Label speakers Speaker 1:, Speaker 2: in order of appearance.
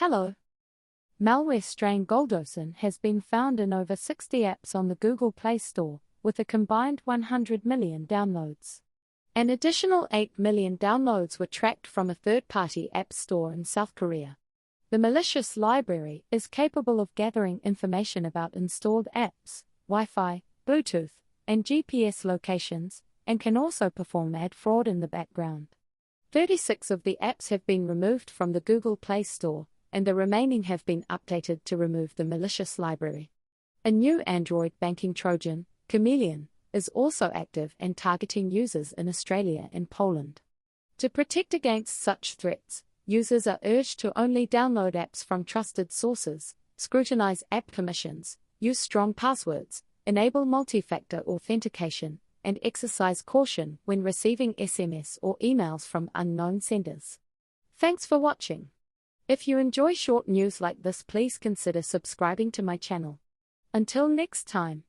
Speaker 1: Hello. Malware strain Goldoson has been found in over 60 apps on the Google Play Store, with a combined 100 million downloads. An additional 8 million downloads were tracked from a third-party app store in South Korea. The malicious library is capable of gathering information about installed apps, Wi-Fi, Bluetooth, and GPS locations, and can also perform ad fraud in the background. 36 of the apps have been removed from the Google Play Store, and the remaining have been updated to remove the malicious library. A new Android banking Trojan, Chameleon, is also active and targeting users in Australia and Poland. To protect against such threats, users are urged to only download apps from trusted sources, scrutinize app permissions, use strong passwords, enable multi-factor authentication, and exercise caution when receiving SMS or emails from unknown senders. Thanks for watching. If you enjoy short news like this, please consider subscribing to my channel. Until next time.